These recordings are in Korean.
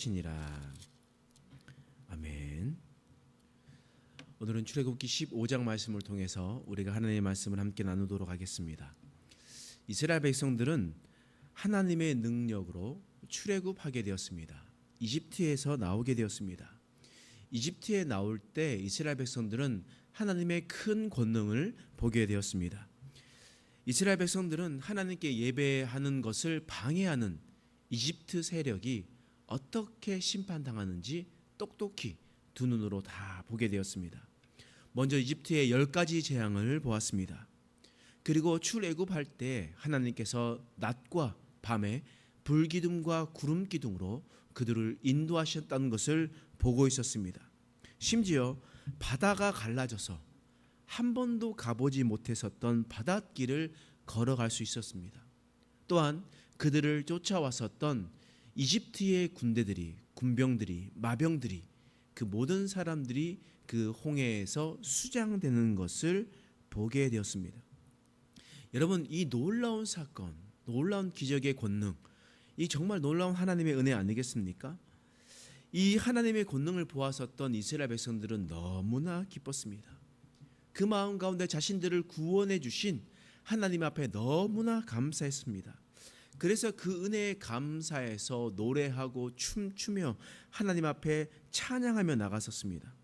신이라. 아멘. 오늘은 출애굽기 15장 말씀을 통해서 우리가 하나님의 말씀을 함께 나누도록 하겠습니다. 이스라엘 백성들은 하나님의 능력으로 출애굽하게 되었습니다. 이집트에서 나오게 되었습니다. 이집트에 나올 때 이스라엘 백성들은 하나님의 큰 권능을 보게 되었습니다. 이스라엘 백성들은 하나님께 예배하는 것을 방해하는 이집트 세력이 어떻게 심판당하는지 똑똑히 두 눈으로 다 보게 되었습니다. 먼저 이집트의 10가지 재앙을 보았습니다. 그리고 출애굽할 때 하나님께서 낮과 밤에 불기둥과 구름기둥으로 그들을 인도하셨다는 것을 보고 있었습니다. 심지어 바다가 갈라져서 한 번도 가보지 못했었던 바닷길을 걸어갈 수 있었습니다. 또한 그들을 쫓아왔었던 이집트의 군대들이, 군병들이, 마병들이, 그 모든 사람들이 그 홍해에서 수장되는 것을 보게 되었습니다. 여러분, 이 놀라운 사건, 놀라운 기적의 권능, 이 정말 놀라운 하나님의 은혜 아니겠습니까? 이 하나님의 권능을 보았었던 이스라엘 백성들은 너무나 기뻤습니다. 그 마음 가운데 자신들을 구원해 주신 하나님 앞에 너무나 감사했습니다. 그래서 그 은혜에 감사해서 노래하고 춤추며 하나님 앞에 찬양하며 나갔었습니다.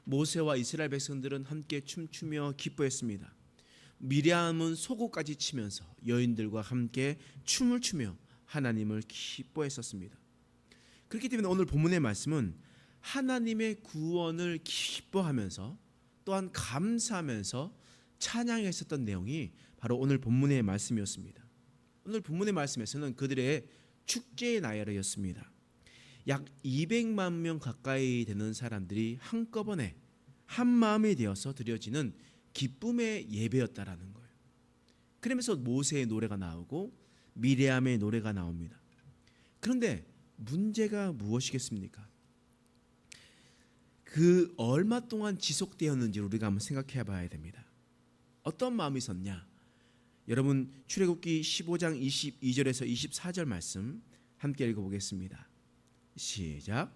모세와 이스라엘 백성들은 함께 춤추며 기뻐했습니다. 미리암은 소고까지 치면서 여인들과 함께 춤을 추며 하나님을 기뻐했었습니다. 그렇기 때문에 오늘 본문의 말씀은 하나님의 구원을 기뻐하면서 또한 감사하면서 찬양했었던 내용이 바로 오늘 본문의 말씀이었습니다. 오늘 본문의 말씀에서는 그들의 축제의 나열이었습니다. 약 200만 명 가까이 되는 사람들이 한꺼번에 한 마음이 되어서 드려지는 기쁨의 예배였다라는 거예요. 그러면서 모세의 노래가 나오고 미리암의 노래가 나옵니다. 그런데 문제가 무엇이겠습니까? 그 얼마 동안 지속되었는지 우리가 한번 생각해 봐야 됩니다. 어떤 마음이 있었냐? 여러분, 출애굽기 15장 22절에서 24절 말씀 함께 읽어보겠습니다. 시작.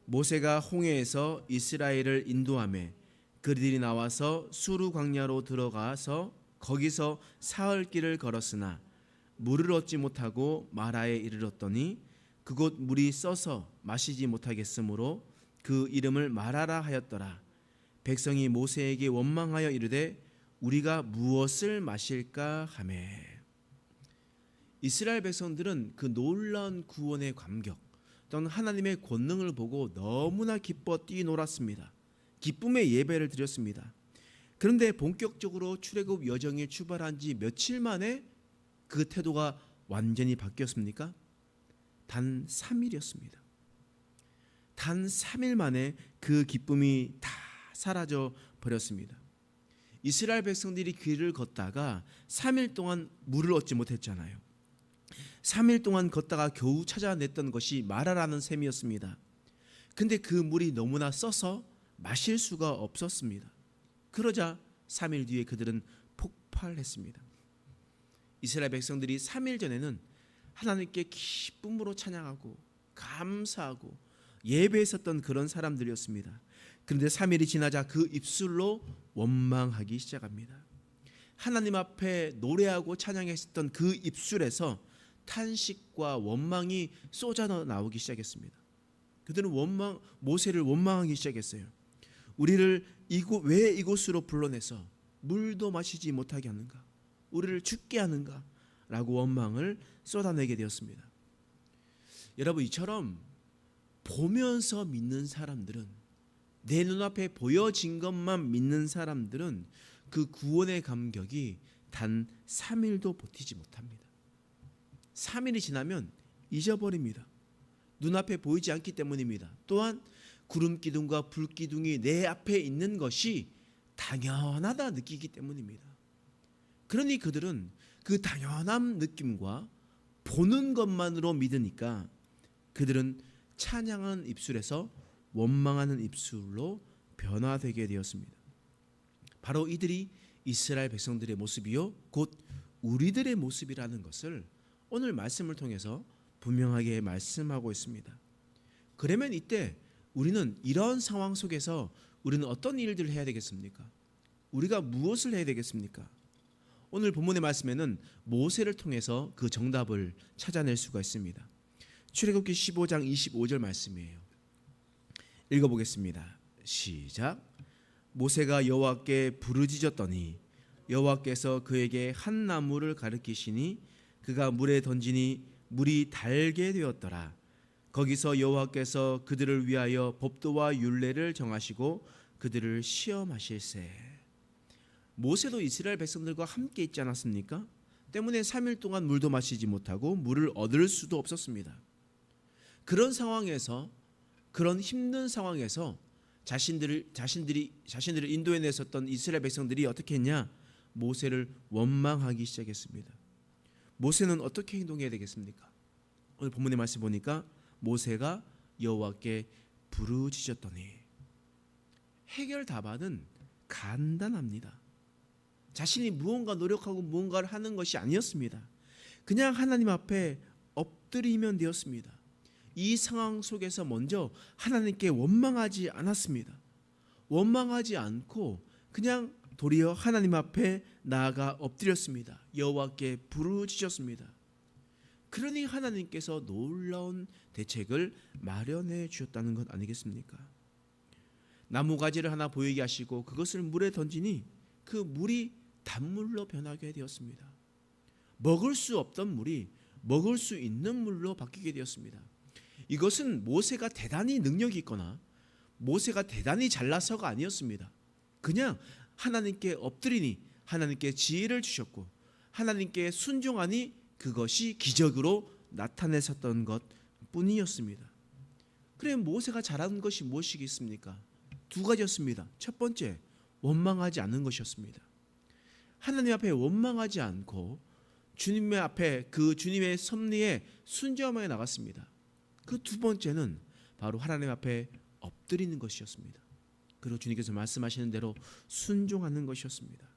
모세가 홍해에서 이스라엘을 인도하며 그들이 나와서 수르 광야로 들어가서 거기서 사흘 길을 걸었으나 물을 얻지 못하고 마라에 이르렀더니 그곳 물이 써서 마시지 못하겠으므로 그 이름을 마라라 하였더라. 백성이 모세에게 원망하여 이르되 우리가 무엇을 마실까 하매. 이스라엘 백성들은 그 놀라운 구원의 감격 또는 하나님의 권능을 보고 너무나 기뻐 뛰놀았습니다. 기쁨의 예배를 드렸습니다. 그런데 본격적으로 출애굽 여정이 출발한 지 며칠 만에 그 태도가 완전히 바뀌었습니까? 단 3일이었습니다. 단 3일 만에 그 기쁨이 다 사라져 버렸습니다. 이스라엘 백성들이 길을 걷다가 3일 동안 물을 얻지 못했잖아요. 3일 동안 걷다가 겨우 찾아냈던 것이 마라라는 샘이었습니다. 근데 그 물이 너무나 써서 마실 수가 없었습니다. 그러자 3일 뒤에 그들은 폭발했습니다. 이스라엘 백성들이 3일 전에는 하나님께 기쁨으로 찬양하고 감사하고 예배했었던 그런 사람들이었습니다. 그런데 3일이 지나자 그 입술로 원망하기 시작합니다. 하나님 앞에 노래하고 찬양했었던 그 입술에서 탄식과 원망이 쏟아 나오기 시작했습니다. 그들은 모세를 원망하기 시작했어요. 우리를 왜 이곳으로 불러내서 물도 마시지 못하게 하는가? 우리를 죽게 하는가? 라고 원망을 쏟아내게 되었습니다. 여러분, 이처럼 보면서 믿는 사람들은, 내 눈앞에 보여진 것만 믿는 사람들은 그 구원의 감격이 단 3일도 버티지 못합니다. 3일이 지나면 잊어버립니다. 눈앞에 보이지 않기 때문입니다. 또한 구름기둥과 불기둥이 내 앞에 있는 것이 당연하다 느끼기 때문입니다. 그러니 그들은 그 당연한 느낌과 보는 것만으로 믿으니까 그들은 찬양한 입술에서 원망하는 입술로 변화되게 되었습니다. 바로 이들이 이스라엘 백성들의 모습이요 곧 우리들의 모습이라는 것을 오늘 말씀을 통해서 분명하게 말씀하고 있습니다. 그러면 이때 우리는 이런 상황 속에서 우리는 어떤 일들을 해야 되겠습니까? 우리가 무엇을 해야 되겠습니까? 오늘 본문의 말씀에는 모세를 통해서 그 정답을 찾아낼 수가 있습니다. 출애굽기 15장 25절 말씀이에요. 읽어보겠습니다. 시작. 모세가 여호와께 부르짖었더니 여호와께서 그에게 한 나무를 가리키시니 그가 물에 던지니 물이 달게 되었더라. 거기서 여호와께서 그들을 위하여 법도와 율례를 정하시고 그들을 시험하실세. 모세도 이스라엘 백성들과 함께 있지 않았습니까? 때문에 3일 동안 물도 마시지 못하고 물을 얻을 수도 없었습니다. 그런 상황에서, 그런 힘든 상황에서 자신들을 인도해 냈었던 이스라엘 백성들이 어떻게 했냐? 모세를 원망하기 시작했습니다. 모세는 어떻게 행동해야 되겠습니까? 오늘 본문의 말씀 보니까 모세가 여호와께 부르짖었더니, 해결 답안은 간단합니다. 자신이 무언가 노력하고 무언가를 하는 것이 아니었습니다. 그냥 하나님 앞에 엎드리면 되었습니다. 이 상황 속에서 먼저 하나님께 원망하지 않았습니다. 원망하지 않고 그냥 도리어 하나님 앞에 나아가 엎드렸습니다. 여호와께 부르짖었습니다. 그러니 하나님께서 놀라운 대책을 마련해 주셨다는 것 아니겠습니까? 나무가지를 하나 보이게 하시고 그것을 물에 던지니 그 물이 단물로 변하게 되었습니다. 먹을 수 없던 물이 먹을 수 있는 물로 바뀌게 되었습니다. 이것은 모세가 대단히 능력이 있거나 모세가 대단히 잘나서가 아니었습니다. 그냥 하나님께 엎드리니 하나님께 지혜를 주셨고 하나님께 순종하니 그것이 기적으로 나타냈었던 것 뿐이었습니다. 그래, 모세가 잘한 것이 무엇이겠습니까? 두 가지였습니다. 첫 번째, 원망하지 않는 것이었습니다. 하나님 앞에 원망하지 않고 주님의 앞에 그 주님의 섭리에 순종하여 나갔습니다. 그 두 번째는 바로 하나님 앞에 엎드리는 것이었습니다. 그리고 주님께서 말씀하시는 대로 순종하는 것이었습니다.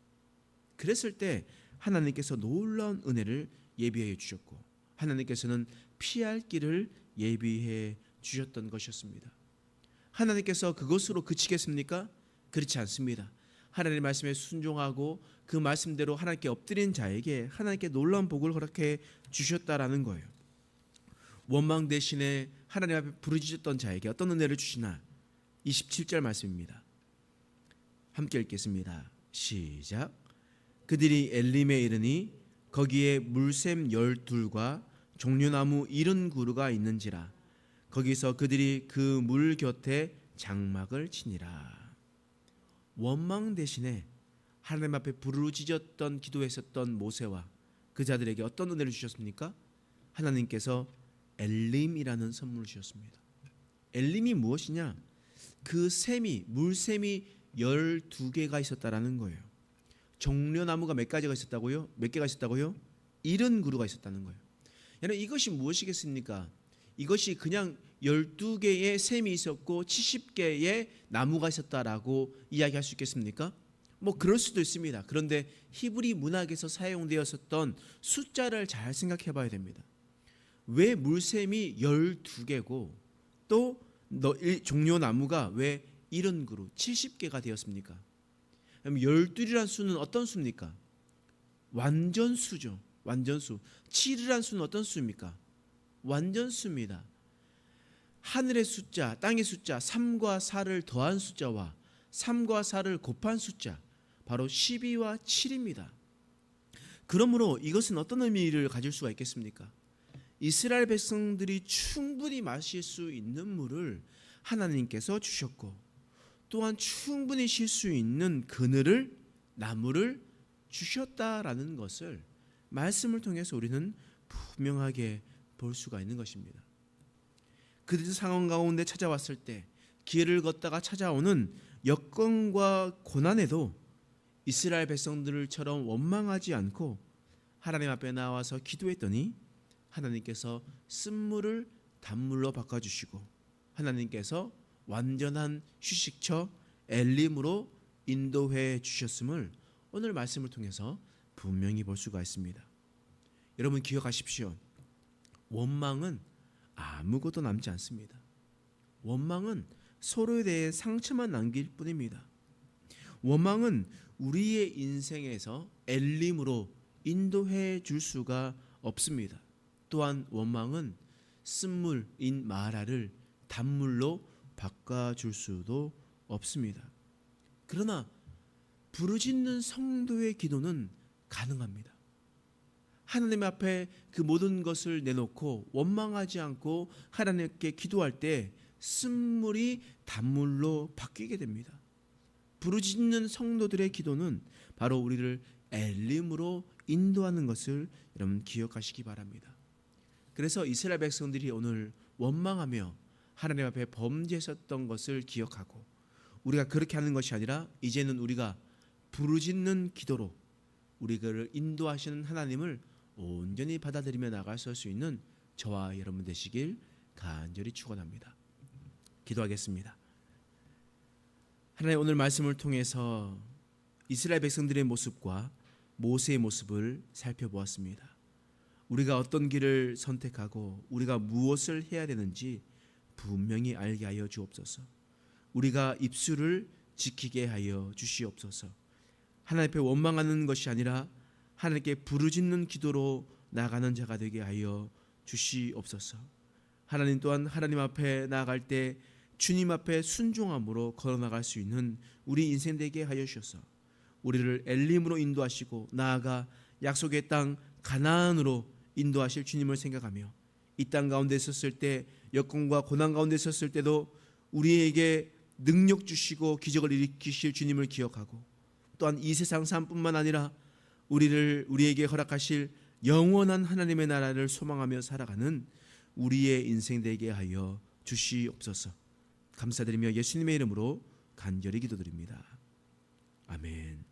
그랬을 때 하나님께서 놀라운 은혜를 예비해 주셨고 하나님께서는 피할 길을 예비해 주셨던 것이었습니다. 하나님께서 그것으로 그치겠습니까? 그렇지 않습니다. 하나님의 말씀에 순종하고 그 말씀대로 하나님께 엎드린 자에게 하나님께 놀라운 복을 허락해 주셨다라는 거예요. 원망 대신에 하나님 앞에 부르짖었던 자에게 어떤 은혜를 주시나? 27절 말씀입니다. 함께 읽겠습니다. 시작. 그들이 엘림에 이르니 거기에 물샘 12과 종려나무 70그루가 있는지라. 거기서 그들이 그 물 곁에 장막을 치니라. 원망 대신에 하나님 앞에 부르짖었던 기도했었던 모세와 그 자들에게 어떤 은혜를 주셨습니까? 하나님께서 엘림이라는 선물을 주셨습니다. 엘림이 무엇이냐? 그 샘이, 물샘이 12개가 있었다라는 거예요. 종려나무가 몇 가지가 있었다고요? 몇 개가 있었다고요? 70그루가 있었다는 거예요. 여러분, 이것이 무엇이겠습니까? 이것이 그냥 12개의 샘이 있었고 70개의 나무가 있었다라고 이야기할 수 있겠습니까? 뭐 그럴 수도 있습니다. 그런데 히브리 문학에서 사용되었었던 숫자를 잘 생각해 봐야 됩니다. 왜 물샘이 12개고 또 종려나무가 왜 70그루 70개가 되었습니까? 그럼 12이라는 수는 어떤 수입니까? 완전수죠. 완전수. 7이라는 수는 어떤 수입니까? 완전수입니다. 하늘의 숫자, 땅의 숫자 3과 4를 더한 숫자와 3과 4를 곱한 숫자, 바로 12와 7입니다. 그러므로 이것은 어떤 의미를 가질 수가 있겠습니까? 이스라엘 백성들이 충분히 마실 수 있는 물을 하나님께서 주셨고 또한 충분히 쉴 수 있는 그늘을, 나무를 주셨다라는 것을 말씀을 통해서 우리는 분명하게 볼 수가 있는 것입니다. 그들 상황 가운데 찾아왔을 때 길을 걷다가 찾아오는 여건과 고난에도 이스라엘 백성들처럼 원망하지 않고 하나님 앞에 나와서 기도했더니 하나님께서 쓴물을 단물로 바꿔주시고 하나님께서 완전한 휴식처 엘림으로 인도해 주셨음을 오늘 말씀을 통해서 분명히 볼 수가 있습니다. 여러분 기억하십시오. 원망은 아무것도 남지 않습니다. 원망은 서로에 대해 상처만 남길 뿐입니다. 원망은 우리의 인생에서 엘림으로 인도해 줄 수가 없습니다. 또한 원망은 쓴물인 마라를 단물로 바꿔줄 수도 없습니다. 그러나 부르짖는 성도의 기도는 가능합니다. 하나님 앞에 그 모든 것을 내놓고 원망하지 않고 하나님께 기도할 때 쓴물이 단물로 바뀌게 됩니다. 부르짖는 성도들의 기도는 바로 우리를 엘림으로 인도하는 것을 여러분 기억하시기 바랍니다. 그래서 이스라엘 백성들이 오늘 원망하며 하나님 앞에 범죄했었던 것을 기억하고 우리가 그렇게 하는 것이 아니라 이제는 우리가 부르짖는 기도로 우리를 인도하시는 하나님을 온전히 받아들이며 나아갈 수 있는 저와 여러분 되시길 간절히 축원합니다. 기도하겠습니다. 하나님, 오늘 말씀을 통해서 이스라엘 백성들의 모습과 모세의 모습을 살펴보았습니다. 우리가 어떤 길을 선택하고 우리가 무엇을 해야 되는지 분명히 알게 하여 주옵소서. 우리가 입술을 지키게 하여 주시옵소서. 하나님 앞에 원망하는 것이 아니라 하나님께 부르짖는 기도로 나가는 자가 되게 하여 주시옵소서. 하나님 또한 하나님 앞에 나아갈 때 주님 앞에 순종함으로 걸어나갈 수 있는 우리 인생 되게 하여 주셔서 우리를 엘림으로 인도하시고 나아가 약속의 땅 가나안으로 인도하실 주님을 생각하며 이 땅 가운데 있었을 때 여건과 고난 가운데 있었을 때도 우리에게 능력 주시고 기적을 일으키실 주님을 기억하고 또한 이 세상 삶뿐만 아니라 우리에게 허락하실 영원한 하나님의 나라를 소망하며 살아가는 우리의 인생 되게 하여 주시옵소서. 감사드리며 예수님의 이름으로 간절히 기도드립니다. 아멘.